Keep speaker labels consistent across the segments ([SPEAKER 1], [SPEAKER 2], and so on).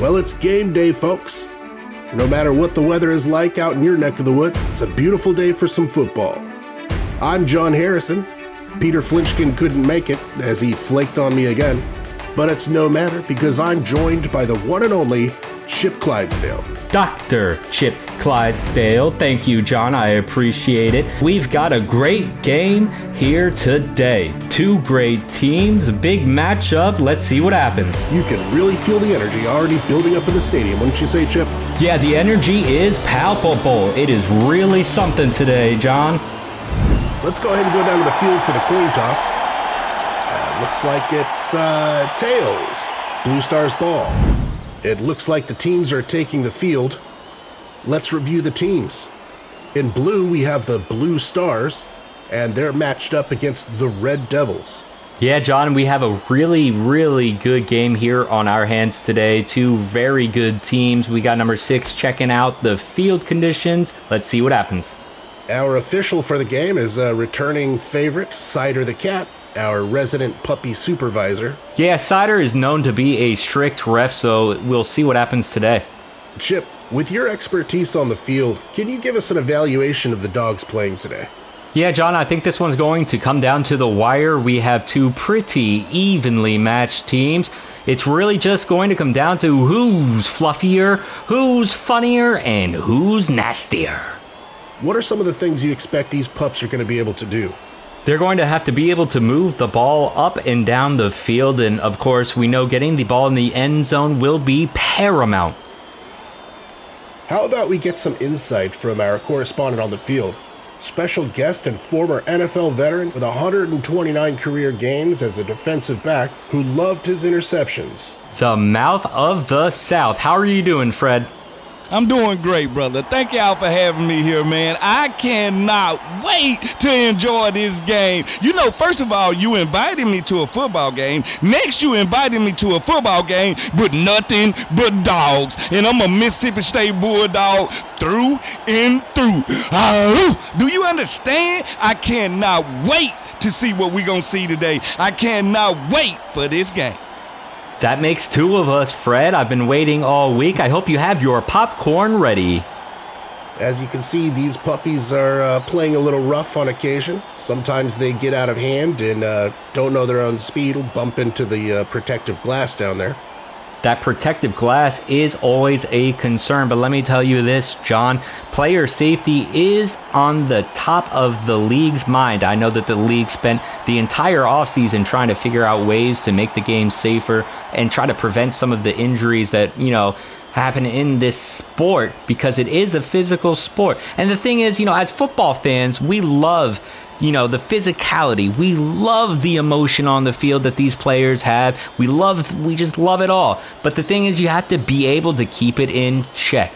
[SPEAKER 1] Well, it's game day, folks. No matter what the weather is like out in your neck of the woods, it's a beautiful day for some football. I'm John Harrison. Peter Flinchkin couldn't make it, as he flaked on me again. But it's no matter, because I'm joined by the one and only Chip Clydesdale.
[SPEAKER 2] Dr. Chip Clydesdale. Thank you, John. I appreciate it. We've got a great game here today. Two great teams, a big matchup. Let's see what happens.
[SPEAKER 1] You can really feel the energy already building up in the stadium, wouldn't you say, Chip?
[SPEAKER 2] Yeah, the energy is palpable. It is really something today, John.
[SPEAKER 1] Let's go ahead and go down to the field for the coin toss. Looks like it's tails. Blue Stars ball. It looks like the teams are taking the field. Let's review the teams. In blue, we have the Blue Stars, and they're matched up against the Red Devils.
[SPEAKER 2] Yeah, John, we have a really, really good game here on our hands today. Two very good teams. We got number 6 checking out the field conditions. Let's see what happens.
[SPEAKER 1] Our official for the game is a returning favorite, Cider the Cat, our resident puppy supervisor.
[SPEAKER 2] Yeah, Cider is known to be a strict ref, so we'll see what happens today.
[SPEAKER 1] Chip, with your expertise on the field, can you give us an evaluation of the dogs playing today?
[SPEAKER 2] Yeah, John, I think this one's going to come down to the wire. We have two pretty evenly matched teams. It's really just going to come down to who's fluffier, who's funnier, and who's nastier.
[SPEAKER 1] What are some of the things you expect these pups are going to be able to do?
[SPEAKER 2] They're going to have to be able to move the ball up and down the field, and of course, we know getting the ball in the end zone will be paramount.
[SPEAKER 1] How about we get some insight from our correspondent on the field? Special guest and former NFL veteran with 129 career games as a defensive back who loved his interceptions.
[SPEAKER 2] The mouth of the South. How are you doing, Fred?
[SPEAKER 3] I'm doing great, brother. Thank y'all for having me here, man. I cannot wait to enjoy this game. You know, first of all, you invited me to a football game. Next, you invited me to a football game with nothing but dogs. And I'm a Mississippi State Bulldog through and through. Do you understand? I cannot wait to see what we're going to see today. I cannot wait for this game.
[SPEAKER 2] That makes 2 of us, Fred. I've been waiting all week. I hope you have your popcorn ready.
[SPEAKER 1] As you can see, these puppies are playing a little rough on occasion. Sometimes they get out of hand and don't know their own speed, will bump into the protective glass down there.
[SPEAKER 2] That protective glass is always a concern, but let me tell you this, John. Player safety is on the top of the league's mind. I know that the league spent the entire offseason trying to figure out ways to make the game safer and try to prevent some of the injuries that, happen in this sport, because it is a physical sport. And the thing is, as football fans, we love the physicality. We love the emotion on the field that these players have. We just love it all. But the thing is, you have to be able to keep it in check.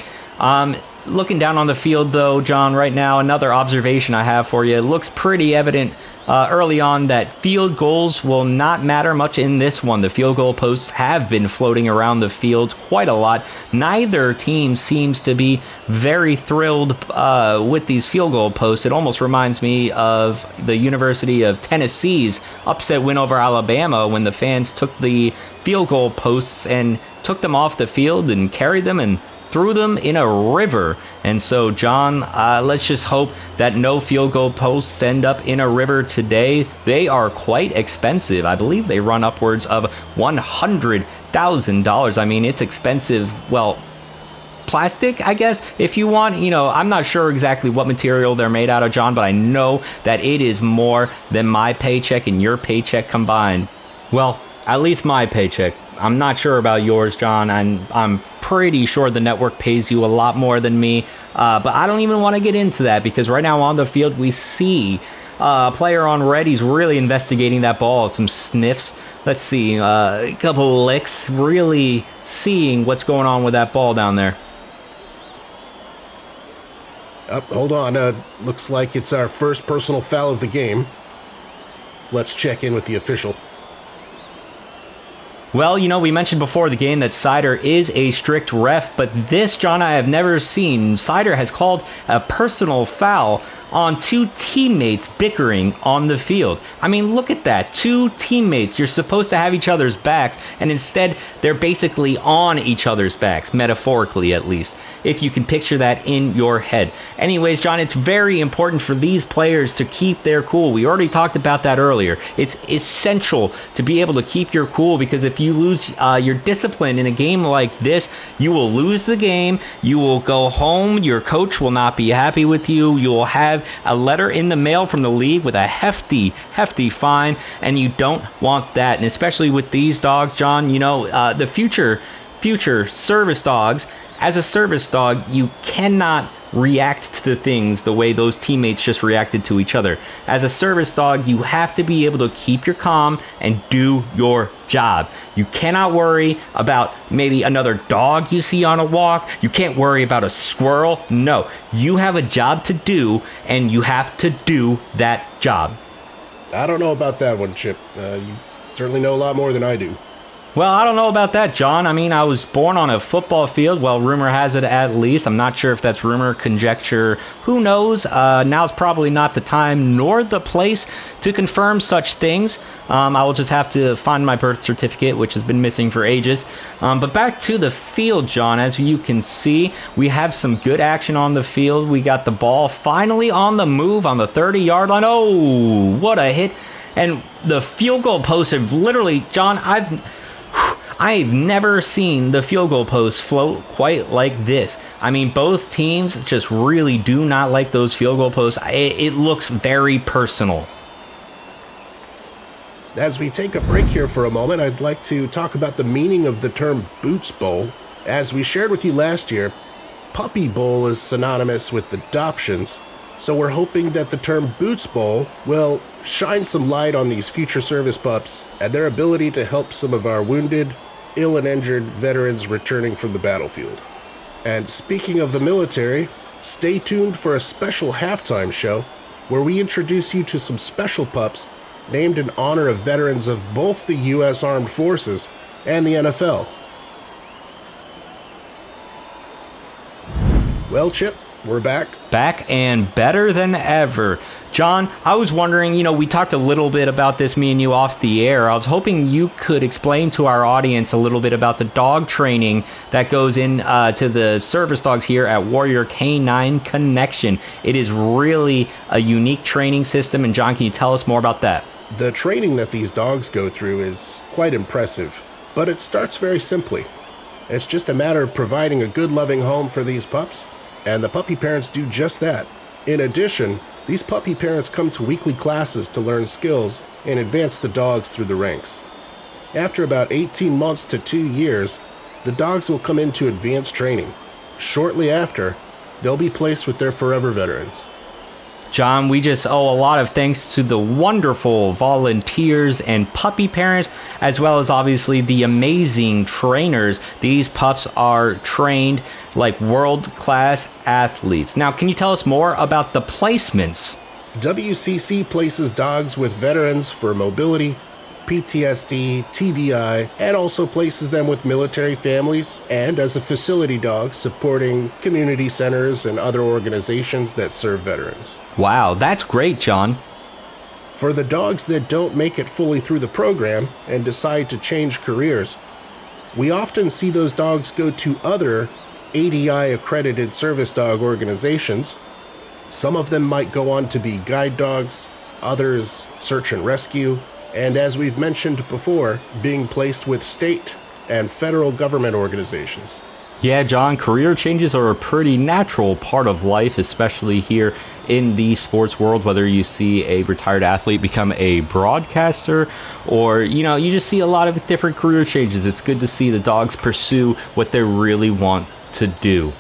[SPEAKER 2] Looking down on the field, though, John, right now, another observation I have for you. It looks pretty evident early on that field goals will not matter much in this one. The field goal posts have been floating around the field quite a lot. Neither team seems to be very thrilled with these field goal posts. It almost reminds me of the University of Tennessee's upset win over Alabama when the fans took the field goal posts and took them off the field and carried them and threw them in a river. And so, John, let's just hope that no field goal posts end up in a river today. They are quite expensive. I believe they run upwards of $100,000. I mean, it's expensive. Well, plastic, I guess, if you want. I'm not sure exactly what material they're made out of, John, but I know that it is more than my paycheck and your paycheck combined. Well, at least my paycheck. I'm not sure about yours, John, and I'm pretty sure the network pays you a lot more than me, but I don't even want to get into that, because right now on the field we see a player on red. He's really investigating that ball, some sniffs. Let's see, a couple licks, really seeing what's going on with that ball down there.
[SPEAKER 1] Hold on, looks like it's our first personal foul of the game. Let's check in with the official.
[SPEAKER 2] Well, we mentioned before the game that Cider is a strict ref, but this, John, I have never seen. Cider has called a personal foul on two teammates bickering on the field. I mean, look at that. Two teammates. You're supposed to have each other's backs, and instead they're basically on each other's backs, metaphorically at least, if you can picture that in your head. Anyways, John, it's very important for these players to keep their cool. We already talked about that earlier. It's essential to be able to keep your cool, because if you lose your discipline in a game like this, you will lose the game. You will go home. Your coach will not be happy with you. You will have a letter in the mail from the league with a hefty fine, and you don't want that. And especially with these dogs, John, you know, the future service dogs. As a service dog, you cannot react to things the way those teammates just reacted to each other. As a service dog, you have to be able to keep your calm and do your job. You cannot worry about maybe another dog you see on a walk. You can't worry about a squirrel. No, you have a job to do, and you have to do that job.
[SPEAKER 1] I don't know about that one, Chip. You certainly know a lot more than I do.
[SPEAKER 2] Well, I don't know about that, John. I mean, I was born on a football field. Well, rumor has it at least. I'm not sure if that's rumor, conjecture. Who knows? Now's probably not the time nor the place to confirm such things. I will just have to find my birth certificate, which has been missing for ages. But back to the field, John. As you can see, we have some good action on the field. We got the ball finally on the move on the 30-yard line. Oh, what a hit. And the field goal posts have literally, John, I've never seen the field goal post float quite like this. I mean, both teams just really do not like those field goal posts. It looks very personal.
[SPEAKER 1] As we take a break here for a moment, I'd like to talk about the meaning of the term Boots Bowl. As we shared with you last year, Puppy Bowl is synonymous with adoptions, so we're hoping that the term Boots Bowl will shine some light on these future service pups and their ability to help some of our wounded, ill and injured veterans returning from the battlefield. And speaking of the military, stay tuned for a special halftime show where we introduce you to some special pups named in honor of veterans of both the U.S. Armed Forces and the NFL. Well, Chip, we're back.
[SPEAKER 2] Back and better than ever. John, I was wondering, we talked a little bit about this, me and you, off the air. I was hoping you could explain to our audience a little bit about the dog training that goes in to the service dogs here at Warrior Canine Connection. It is really a unique training system, and John, can you tell us more about that?
[SPEAKER 1] The training that these dogs go through is quite impressive, but it starts very simply. It's just a matter of providing a good, loving home for these pups, and the puppy parents do just that. In addition, these puppy parents come to weekly classes to learn skills and advance the dogs through the ranks. After about 18 months to 2 years, the dogs will come into advanced training. Shortly after, they'll be placed with their forever veterans.
[SPEAKER 2] John, we just owe a lot of thanks to the wonderful volunteers and puppy parents, as well as obviously the amazing trainers. These pups are trained like world-class athletes. Now, can you tell us more about the placements?
[SPEAKER 1] WCC places dogs with veterans for mobility, PTSD, TBI, and also places them with military families and as a facility dog supporting community centers and other organizations that serve veterans.
[SPEAKER 2] Wow, that's great, John.
[SPEAKER 1] For the dogs that don't make it fully through the program and decide to change careers, we often see those dogs go to other ADI-accredited service dog organizations. Some of them might go on to be guide dogs, others search and rescue, and as we've mentioned before, being placed with state and federal government organizations.
[SPEAKER 2] Yeah, John, career changes are a pretty natural part of life, especially here in the sports world, whether you see a retired athlete become a broadcaster or, you just see a lot of different career changes. It's good to see the dogs pursue what they really want to do.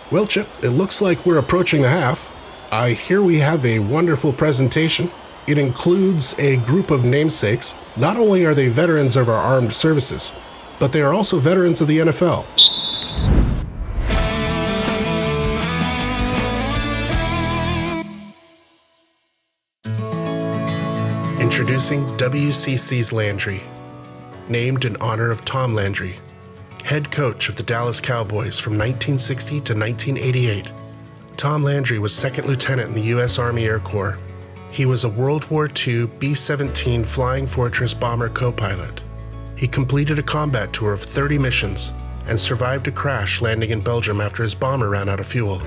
[SPEAKER 1] Well, Chip, it looks like we're approaching the half. I hear we have a wonderful presentation. It includes a group of namesakes. Not only are they veterans of our armed services, but they are also veterans of the NFL. Introducing WCC's Landry, named in honor of Tom Landry, head coach of the Dallas Cowboys from 1960 to 1988. Tom Landry was second lieutenant in the U.S. Army Air Corps. He was a World War II B-17 Flying Fortress bomber co-pilot. He completed a combat tour of 30 missions and survived a crash landing in Belgium after his bomber ran out of fuel.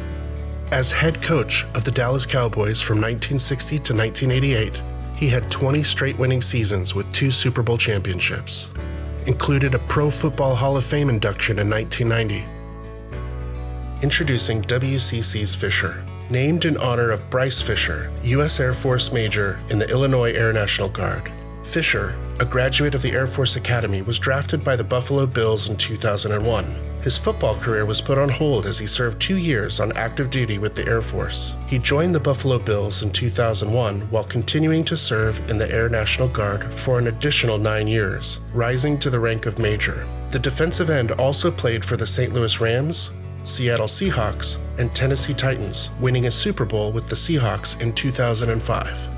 [SPEAKER 1] As head coach of the Dallas Cowboys from 1960 to 1988, he had 20 straight winning seasons with 2 Super Bowl championships. Included a Pro Football Hall of Fame induction in 1990. Introducing WCC's Fisher. Named in honor of Bryce Fisher, U.S. Air Force Major in the Illinois Air National Guard. Fisher, a graduate of the Air Force Academy, was drafted by the Buffalo Bills in 2001. His football career was put on hold as he served 2 years on active duty with the Air Force. He joined the Buffalo Bills in 2001 while continuing to serve in the Air National Guard for an additional 9 years, rising to the rank of major. The defensive end also played for the St. Louis Rams, Seattle Seahawks, and Tennessee Titans, winning a Super Bowl with the Seahawks in 2005.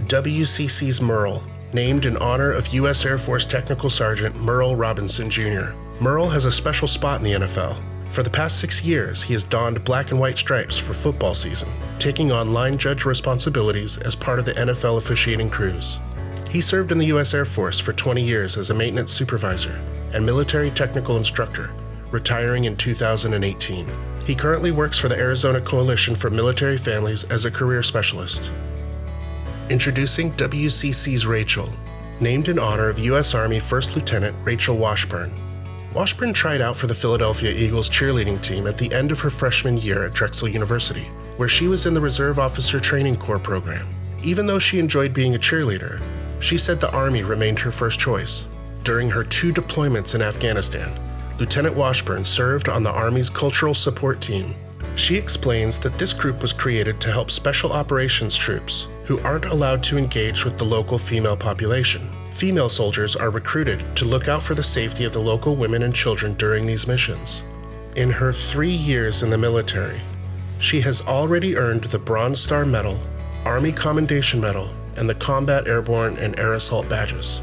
[SPEAKER 1] WCC's Merle, named in honor of U.S. Air Force Technical Sergeant Merle Robinson Jr. Merle has a special spot in the NFL. For the past 6 years, he has donned black and white stripes for football season, taking on line judge responsibilities as part of the NFL officiating crews. He served in the U.S. Air Force for 20 years as a maintenance supervisor and military technical instructor, retiring in 2018. He currently works for the Arizona Coalition for Military Families as a career specialist. Introducing WCC's Rachel, named in honor of U.S. Army First Lieutenant Rachel Washburn. Washburn tried out for the Philadelphia Eagles cheerleading team at the end of her freshman year at Drexel University, where she was in the Reserve Officer Training Corps program. Even though she enjoyed being a cheerleader, she said the Army remained her first choice. During her 2 deployments in Afghanistan, Lieutenant Washburn served on the Army's Cultural Support Team. She explains that this group was created to help special operations troops who aren't allowed to engage with the local female population. Female soldiers are recruited to look out for the safety of the local women and children during these missions. In her 3 years in the military, she has already earned the Bronze Star Medal, Army Commendation Medal, and the Combat Airborne and Air Assault badges.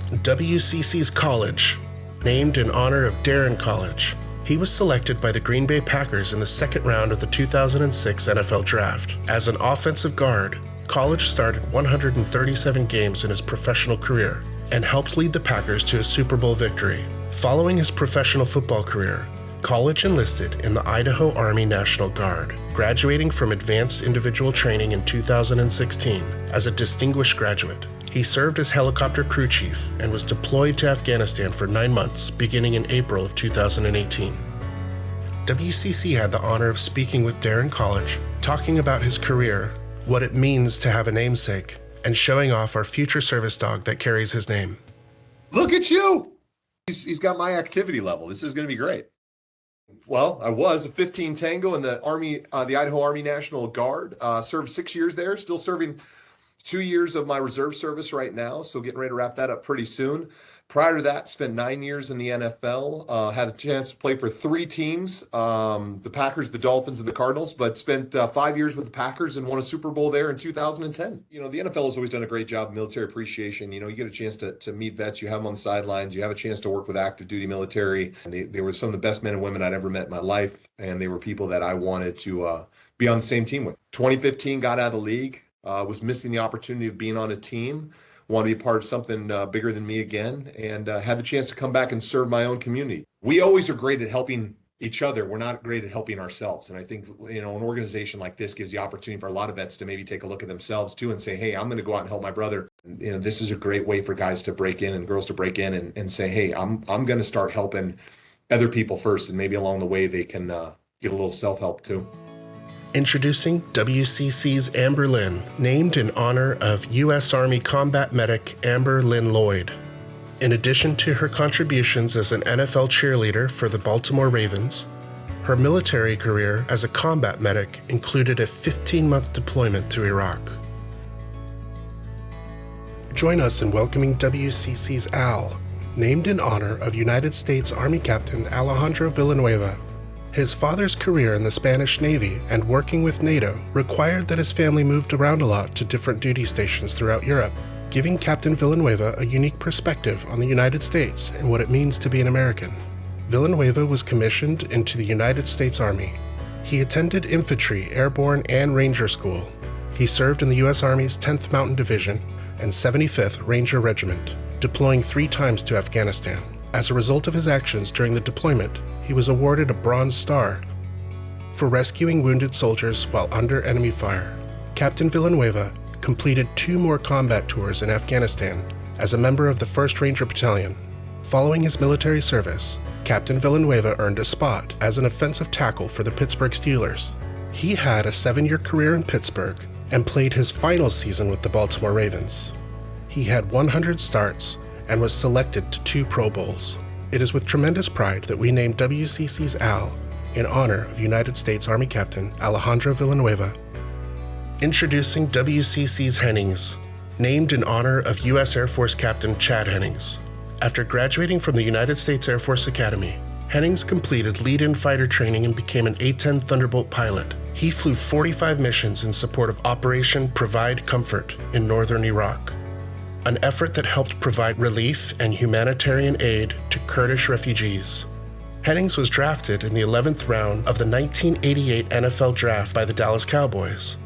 [SPEAKER 1] WCC's College, named in honor of Darren College. He was selected by the Green Bay Packers in the second round of the 2006 NFL Draft. As an offensive guard, College started 137 games in his professional career and helped lead the Packers to a Super Bowl victory. Following his professional football career, College enlisted in the Idaho Army National Guard, graduating from Advanced Individual Training in 2016 as a distinguished graduate. He served as helicopter crew chief and was deployed to Afghanistan for 9 months, beginning in April of 2018. WCC had the honor of speaking with Darren College, talking about his career, what it means to have a namesake, and showing off our future service dog that carries his name.
[SPEAKER 4] Look at you! He's got my activity level. This is going to be great. Well, I was a 15 Tango in the Army, the Idaho Army National Guard. Served 6 years there, still serving 2 years of my reserve service right now, so getting ready to wrap that up pretty soon. Prior to that, spent 9 years in the NFL. Had a chance to play for 3 teams, the Packers, the Dolphins, and the Cardinals, but spent 5 years with the Packers and won a Super Bowl there in 2010. You know, the NFL has always done a great job of military appreciation. You know, you get a chance to meet vets, you have them on the sidelines, you have a chance to work with active duty military. And they were some of the best men and women I'd ever met in my life, and they were people that I wanted to be on the same team with. 2015, got out of the league. Was missing the opportunity of being on a team, want to be a part of something bigger than me again, and had the chance to come back and serve my own community. We always are great at helping each other. We're not great at helping ourselves. And I think, you know, an organization like this gives the opportunity for a lot of vets to maybe take a look at themselves too and say, hey, I'm going to go out and help my brother. You know, this is a great way for guys to break in and girls to break in and say, hey, I'm going to start helping other people first, and maybe along the way they can get a little self-help too.
[SPEAKER 1] Introducing WCC's Amber Lynn, named in honor of U.S. Army combat medic Amber Lynn Lloyd. In addition to her contributions as an NFL cheerleader for the Baltimore Ravens, her military career as a combat medic included a 15-month deployment to Iraq. Join us in welcoming WCC's Al, named in honor of United States Army Captain Alejandro Villanueva. His father's career in the Spanish Navy and working with NATO required that his family moved around a lot to different duty stations throughout Europe. giving Captain Villanueva a unique perspective on the United States and what it means to be an American. Villanueva was commissioned into the United States Army. He attended infantry, airborne, and ranger school. He served in the U.S. Army's 10th Mountain Division and 75th Ranger Regiment, deploying 3 times to Afghanistan. As a result of his actions during the deployment, he was awarded a Bronze Star for rescuing wounded soldiers while under enemy fire. Captain Villanueva completed 2 more combat tours in Afghanistan as a member of the 1st Ranger Battalion. Following his military service, Captain Villanueva earned a spot as an offensive tackle for the Pittsburgh Steelers. He had a 7-year career in Pittsburgh and played his final season with the Baltimore Ravens. He had 100 starts and was selected to 2 Pro Bowls. It is with tremendous pride that we named WCC's Al in honor of United States Army Captain Alejandro Villanueva. Introducing WCC's Hennings, named in honor of U.S. Air Force Captain Chad Hennings. After graduating from the United States Air Force Academy, Hennings completed lead-in fighter training and became an A-10 Thunderbolt pilot. He flew 45 missions in support of Operation Provide Comfort in northern Iraq, an effort that helped provide relief and humanitarian aid to Kurdish refugees. Hennings was drafted in the 11th round of the 1988 NFL Draft by the Dallas Cowboys.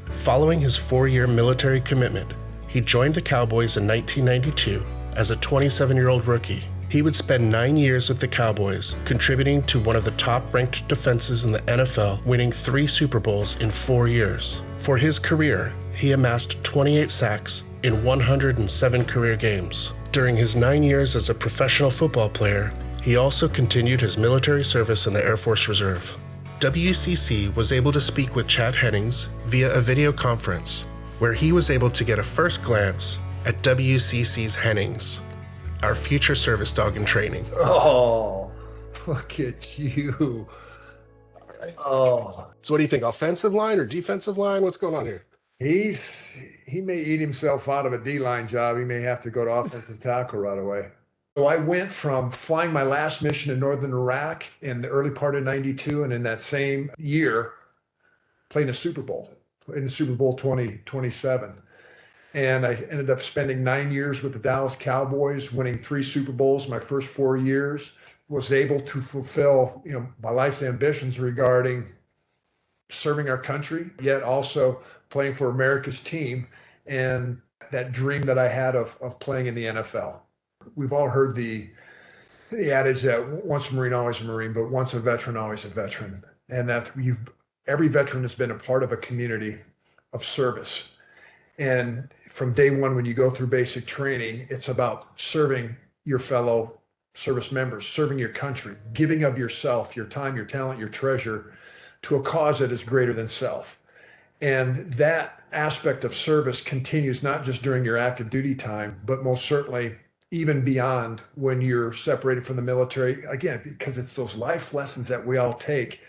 [SPEAKER 1] Following his 4-year military commitment, he joined the Cowboys in 1992 as a 27-year-old rookie. He would spend 9 years with the Cowboys, contributing to one of the top-ranked defenses in the NFL, winning 3 Super Bowls in 4 years. For his career, he amassed 28 sacks in 107 career games. During his 9 years as a professional football player, he also continued his military service in the Air Force Reserve. WCC was able to speak with Chad Hennings via a video conference, where he was able to get a first glance at WCC's Hennings, our future service dog in training.
[SPEAKER 5] Oh, look at you.
[SPEAKER 1] All right.
[SPEAKER 5] Oh,
[SPEAKER 1] So what do you think, offensive line or defensive line? What's going on here?
[SPEAKER 5] he may eat himself out of a D-line job. He may have to go to offensive tackle right away. So I went from flying my last mission in northern Iraq in the early part of 92, and in that same year, playing a Super Bowl, in the Super Bowl 2027. And I ended up spending 9 years with the Dallas Cowboys, winning 3 Super Bowls my first 4 years. Was able to fulfill, my life's ambitions regarding serving our country, yet also playing for America's team, and that dream that I had of playing in the NFL. We've all heard the adage that once a Marine, always a Marine, but once a veteran, always a veteran. And that every veteran has been a part of a community of service. And from day one, when you go through basic training, it's about serving your fellow service members, serving your country, giving of yourself, your time, your talent, your treasure to a cause that is greater than self. And that aspect of service continues not just during your active duty time, but most certainly even beyond when you're separated from the military, again, because it's those life lessons that we all take,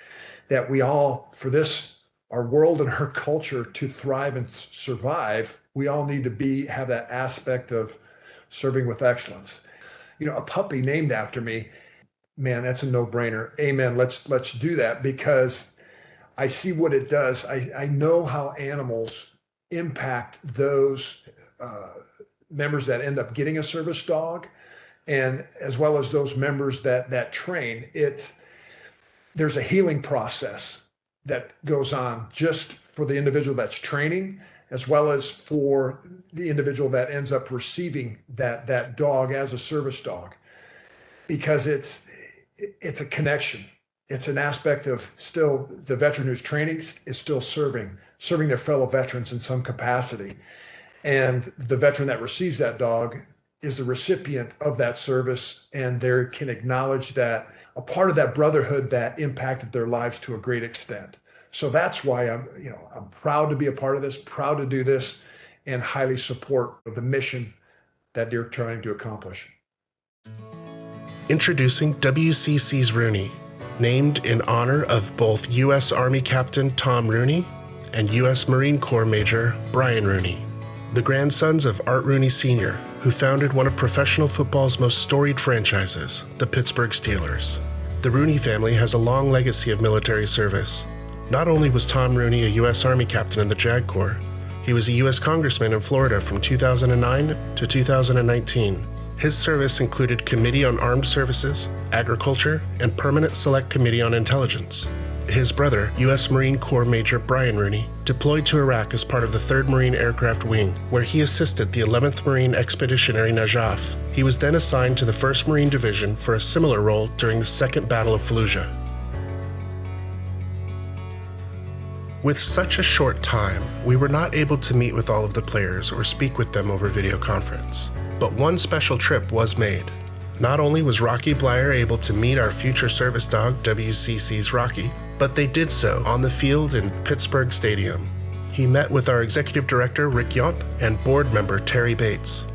[SPEAKER 5] that we all, for this, our world and our culture to thrive and survive, we all need to have that aspect of serving with excellence. A puppy named after me, man, that's a no-brainer. Amen. Let's do that, because I see what it does. I know how animals impact those members that end up getting a service dog, and as well as those members that train. There's a healing process that goes on just for the individual that's training, as well as for the individual that ends up receiving that dog as a service dog, because it's a connection. It's an aspect of still the veteran who's training is still serving their fellow veterans in some capacity. And the veteran that receives that dog is the recipient of that service, and they can acknowledge that a part of that brotherhood that impacted their lives to a great extent. So that's why I'm proud to be a part of this, proud to do this, and highly support the mission that they're trying to accomplish.
[SPEAKER 1] Introducing WCC's Rooney, named in honor of both U.S. Army Captain Tom Rooney and U.S. Marine Corps Major Brian Rooney, the grandsons of Art Rooney Sr., who founded one of professional football's most storied franchises, the Pittsburgh Steelers. The Rooney family has a long legacy of military service. Not only was Tom Rooney a U.S. Army captain in the JAG Corps, He was a U.S. Congressman in Florida from 2009 to 2019. His service included Committee on Armed Services, Agriculture, and Permanent Select Committee on Intelligence. His brother, U.S. Marine Corps Major Brian Rooney, deployed to Iraq as part of the 3rd Marine Aircraft Wing, where he assisted the 11th Marine Expeditionary Najaf. He was then assigned to the 1st Marine Division for a similar role during the Second Battle of Fallujah. With such a short time, we were not able to meet with all of the players or speak with them over video conference. But one special trip was made. Not only was Rocky Blyer able to meet our future service dog, WCC's Rocky, but they did so on the field in Pittsburgh Stadium. He met with our executive director, Rick Yount, and board member, Terry Bates.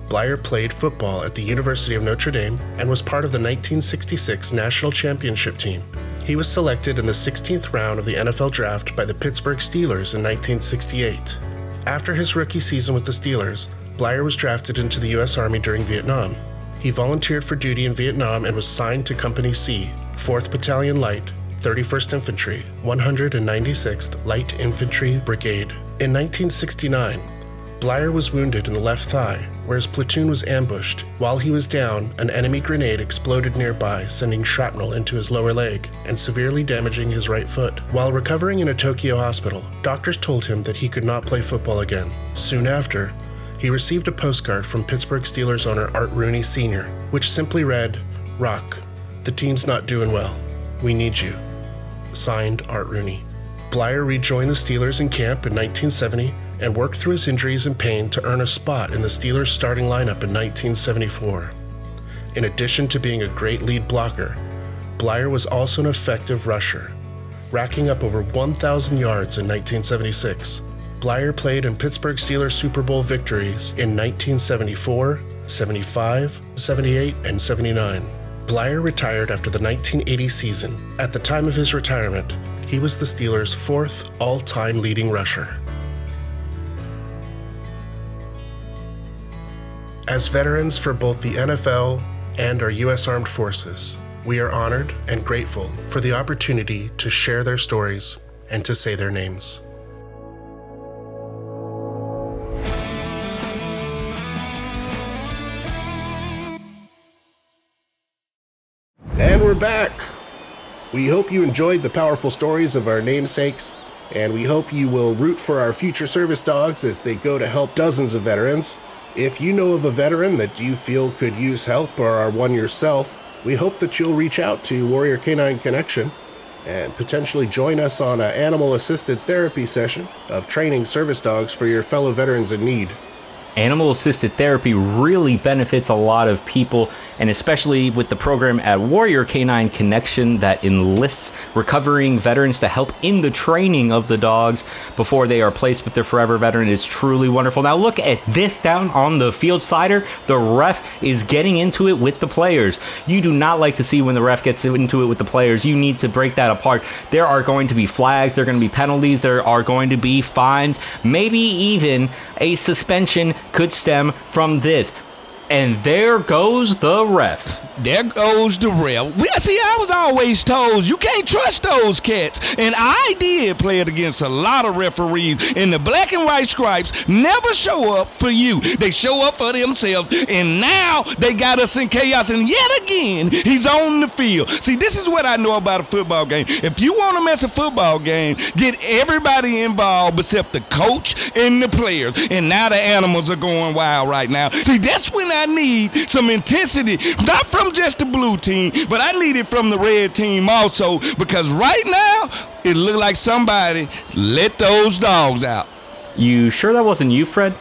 [SPEAKER 1] Blyer played football at the University of Notre Dame and was part of the 1966 National Championship team. He was selected in the 16th round of the NFL Draft by the Pittsburgh Steelers in 1968. After his rookie season with the Steelers, Blyer was drafted into the U.S. Army during Vietnam. He volunteered for duty in Vietnam and was signed to Company C, 4th Battalion Light, 31st Infantry, 196th Light Infantry Brigade. In 1969, Blyer was wounded in the left thigh, where his platoon was ambushed. While he was down, an enemy grenade exploded nearby, sending shrapnel into his lower leg and severely damaging his right foot. While recovering in a Tokyo hospital, doctors told him that he could not play football again. Soon after, he received a postcard from Pittsburgh Steelers owner Art Rooney Sr., which simply read, "Rock, the team's not doing well. We need you." Signed, Art Rooney. Blyer rejoined the Steelers in camp in 1970 and worked through his injuries and pain to earn a spot in the Steelers' starting lineup in 1974. In addition to being a great lead blocker, Blyer was also an effective rusher, racking up over 1,000 yards in 1976. Blyer played in Pittsburgh Steelers Super Bowl victories in 1974, 75, 78, and 79. Blyer retired after the 1980 season. At the time of his retirement, he was the Steelers' 4th all-time leading rusher. As veterans for both the NFL and our U.S. Armed Forces, we are honored and grateful for the opportunity to share their stories and to say their names. And we're back. We hope you enjoyed the powerful stories of our namesakes, and we hope you will root for our future service dogs as they go to help dozens of veterans. If you know of a veteran that you feel could use help or are one yourself, we hope that you'll reach out to Warrior Canine Connection and potentially join us on an animal-assisted therapy session of training service dogs for your fellow veterans in need.
[SPEAKER 2] Animal-assisted therapy really benefits a lot of people, and especially with the program at Warrior Canine Connection that enlists recovering veterans to help in the training of the dogs before they are placed with their forever veteran is truly wonderful. Now look at this down on the field. Cider, the ref is getting into it with the players. You do not like to see when the ref gets into it with the players. You need to break that apart. There are going to be flags, there are going to be penalties, there are going to be fines, maybe even a suspension could stem from this. And there goes the ref.
[SPEAKER 3] There goes the ref. Well, see, I was always told you can't trust those cats. And I did play it against a lot of referees. And the black and white stripes never show up for you. They show up for themselves. And now they got us in chaos. And yet again, he's on the field. See, this is what I know about a football game. If you want to mess a football game, get everybody involved except the coach and the players. And now the animals are going wild right now. See, that's when I need some intensity, not from just the blue team, but I need it from the red team also, because right now it looked like somebody let those dogs out.
[SPEAKER 2] You sure that wasn't you, Fred?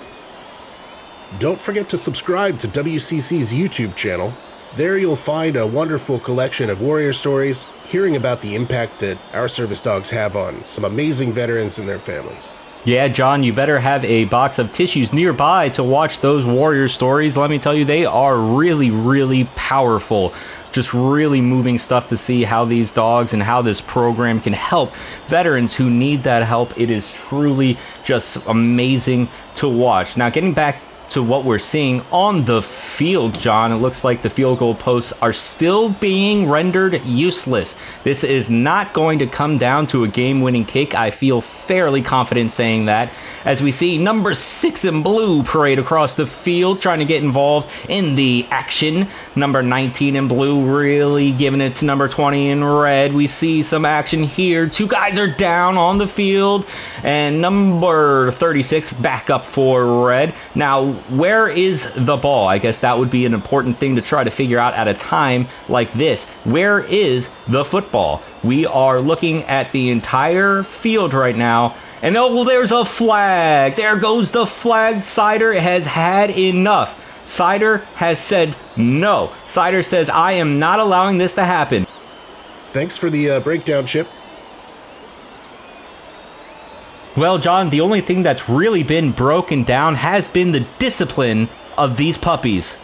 [SPEAKER 1] Don't forget to subscribe to WCC's YouTube channel. There you'll find a wonderful collection of warrior stories, hearing about the impact that our service dogs have on some amazing veterans and their families.
[SPEAKER 2] Yeah, John, you better have a box of tissues nearby to watch those warrior stories. Let me tell you, they are really, really powerful. Just really moving stuff to see how these dogs and how this program can help veterans who need that help. It is truly just amazing to watch. Now, getting back to what we're seeing on the field, John. It looks like the field goal posts are still being rendered useless. This is not going to come down to a game-winning kick. I feel fairly confident saying that, as we see number 6 in blue parade across the field, trying to get involved in the action. Number 19 in blue really giving it to number 20 in red. We see some action here. 2 guys are down on the field, and number 36 back up for red. Now, where is the ball? I guess that would be an important thing to try to figure out at a time like this. Where is the football? We are looking at the entire field right now, and oh, there's a flag. There goes the flag. Cider has had enough. Cider has said no. Cider says, I am not allowing this to happen.
[SPEAKER 1] Thanks for the breakdown, Chip.
[SPEAKER 2] Well, John, the only thing that's really been broken down has been the discipline of these puppies.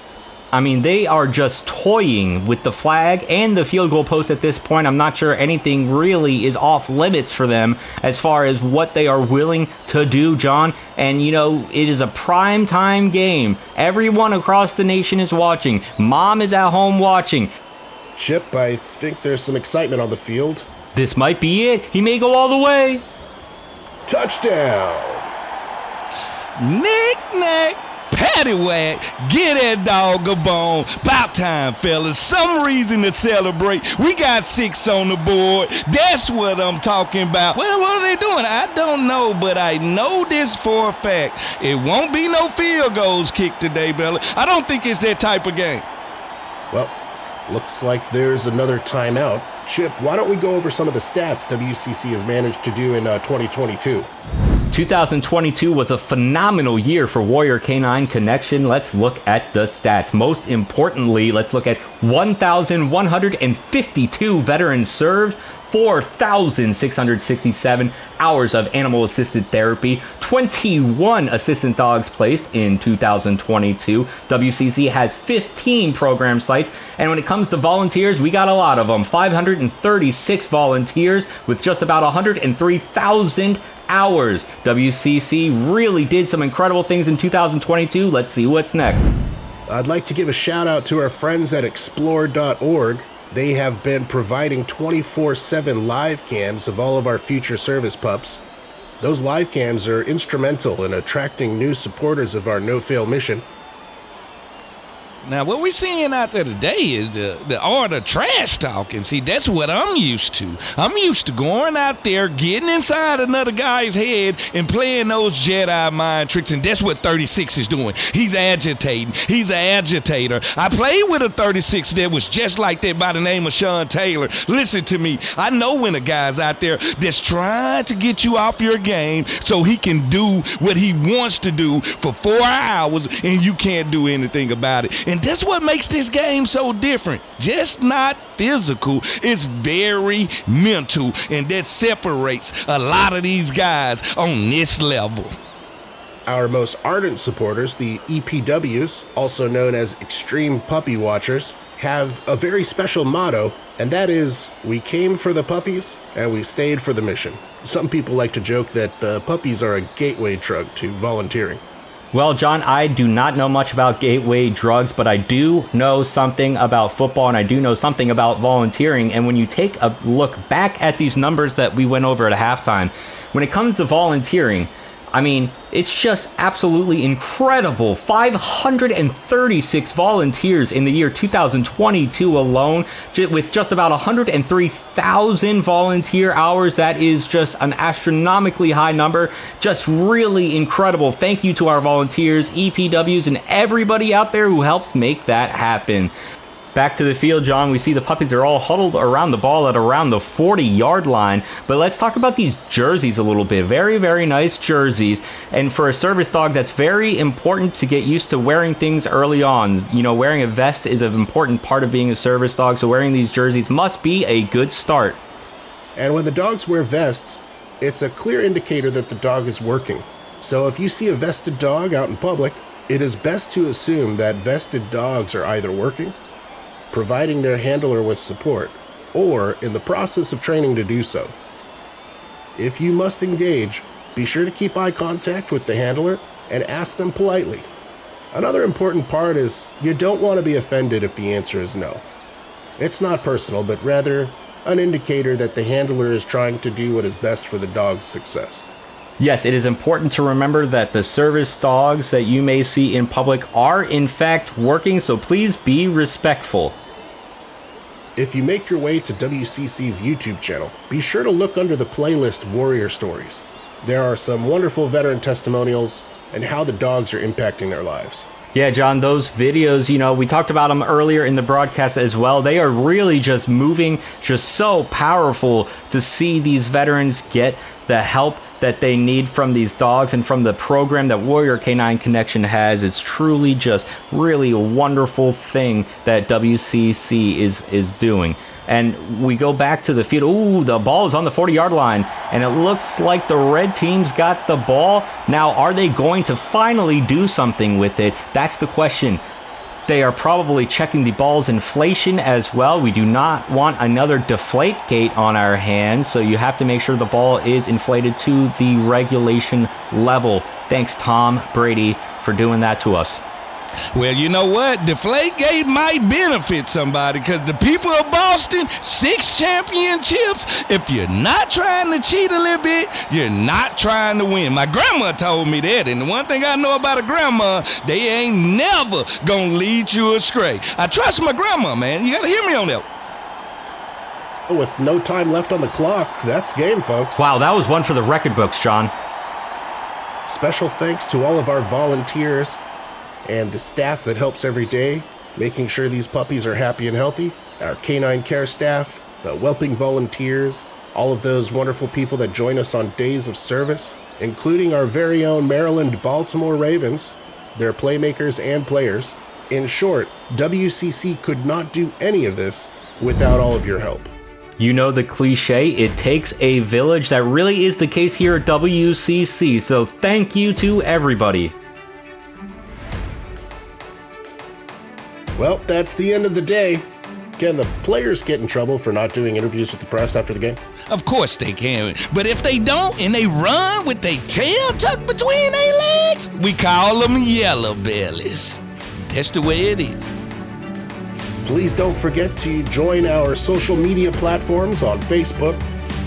[SPEAKER 2] I mean, they are just toying with the flag and the field goal post at this point. I'm not sure anything really is off limits for them as far as what they are willing to do, John. And, you know, it is a prime time game. Everyone across the nation is watching. Mom is at home watching.
[SPEAKER 1] Chip, I think there's some excitement on the field.
[SPEAKER 2] This might be it. He may go all the way.
[SPEAKER 1] Touchdown!
[SPEAKER 3] Knick-knack, paddywhack, get that dog a bone. About time, fellas. Some reason to celebrate. We got 6 on the board. That's what I'm talking about. Well, what are they doing? I don't know, but I know this for a fact. It won't be no field goals kicked today, Bella. I don't think it's that type of game.
[SPEAKER 1] Well, looks like there's another timeout. Chip, why don't we go over some of the stats WCC has managed to do in 2022?
[SPEAKER 2] 2022 was a phenomenal year for Warrior Canine Connection. Let's look at the stats. Most importantly, let's look at 1,152 veterans served, 4,667 hours of animal-assisted therapy, 21 assistant dogs placed in 2022. WCC has 15 program sites, and when it comes to volunteers, we got a lot of them. 536 volunteers with just about 103,000 hours. WCC really did some incredible things in 2022. Let's see what's next.
[SPEAKER 1] I'd like to give a shout out to our friends at explore.org. They have been providing 24/7 live cams of all of our future service pups. Those live cams are instrumental in attracting new supporters of our no-fail mission.
[SPEAKER 3] Now, what we're seeing out there today is the art of trash talking. See, that's what I'm used to. I'm used to going out there, getting inside another guy's head and playing those Jedi mind tricks, and that's what 36 is doing. He's agitating. He's an agitator. I played with a 36 that was just like that by the name of Sean Taylor. Listen to me. I know when a guy's out there that's trying to get you off your game so he can do what he wants to do for 4 hours and you can't do anything about it. And that's what makes this game so different. Just not physical. It's very mental, and that separates a lot of these guys on this level.
[SPEAKER 1] Our most ardent supporters, the EPWs, also known as Extreme Puppy Watchers, have a very special motto, and that is, we came for the puppies and we stayed for the mission. Some people like to joke that the puppies are a gateway drug to volunteering.
[SPEAKER 2] Well, John, I do not know much about gateway drugs, but I do know something about football, and I do know something about volunteering. And when you take a look back at these numbers that we went over at halftime, when it comes to volunteering, I mean, it's just absolutely incredible. 536 volunteers in the year 2022 alone, with just about 103,000 volunteer hours. That is just an astronomically high number. Just really incredible. Thank you to our volunteers, EPWs, and everybody out there who helps make that happen. Back to the field, John. We see the puppies are all huddled around the ball at around the 40-yard line. But let's talk about these jerseys a little bit. Very, very nice jerseys. And for a service dog, that's very important to get used to wearing things early on. You know, wearing a vest is an important part of being a service dog, so wearing these jerseys must be a good start.
[SPEAKER 1] And when the dogs wear vests, it's a clear indicator that the dog is working. So if you see a vested dog out in public, it is best to assume that vested dogs are either working, providing their handler with support, or in the process of training to do so. If you must engage, be sure to keep eye contact with the handler and ask them politely, Another important part is you don't want to be offended if the answer is no. It's not personal, but rather an indicator that the handler is trying to do what is best for the dog's success.
[SPEAKER 2] Yes, it is important to remember that the service dogs that you may see in public are in fact working, so please be respectful.
[SPEAKER 1] If you make your way to WCC's YouTube channel, be sure to look under the playlist Warrior Stories. There are some wonderful veteran testimonials and how the dogs are impacting their lives.
[SPEAKER 2] Yeah, John, those videos, we talked about them earlier in the broadcast as well. They are really just moving, just so powerful to see these veterans get the help that they need from these dogs and from the program that Warrior Canine Connection has. It's truly just really a wonderful thing that WCC is doing. And we go back to the field. Ooh, the ball is on the 40-yard line, and it looks like the red team's got the ball. Now, are they going to finally do something with it? That's the question. They are probably checking the ball's inflation as well. We do not want another deflate gate on our hands, so you have to make sure the ball is inflated to the regulation level. Thanks, Tom Brady, for doing that to us.
[SPEAKER 3] Well, you know what? Deflategate might benefit somebody because the people of Boston, 6 championships. If you're not trying to cheat a little bit, you're not trying to win. My grandma told me that, and the one thing I know about a grandma, they ain't never gonna lead you astray. I trust my grandma, man. You gotta hear me on that.
[SPEAKER 1] With no time left on the clock, that's game, folks.
[SPEAKER 2] Wow, that was one for the record books, John.
[SPEAKER 1] Special thanks to all of our volunteers and the staff that helps every day, making sure these puppies are happy and healthy. Our canine care staff, the whelping volunteers, all of those wonderful people that join us on days of service, including our very own Maryland Baltimore Ravens, their playmakers and players. In short, WCC could not do any of this without all of your help.
[SPEAKER 2] You know the cliche, it takes a village. That really is the case here at WCC, so thank you to everybody.
[SPEAKER 1] Well, that's the end of the day. Can the players get in trouble for not doing interviews with the press after the game?
[SPEAKER 3] Of course they can. But if they don't and they run with their tail tucked between their legs, we call them yellow bellies. That's the way it is.
[SPEAKER 1] Please don't forget to join our social media platforms on Facebook,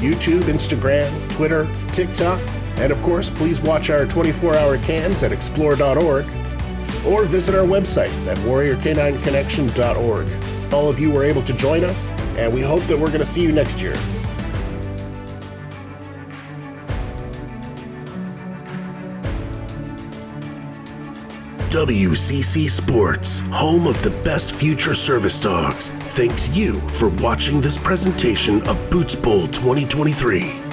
[SPEAKER 1] YouTube, Instagram, Twitter, TikTok, and of course, please watch our 24-hour cams at explore.org. or visit our website at warriorcanineconnection.org. All of you were able to join us, and we hope that we're going to see you next year. WCC Sports, home of the best future service dogs, thanks you for watching this presentation of Boots Bowl 2023.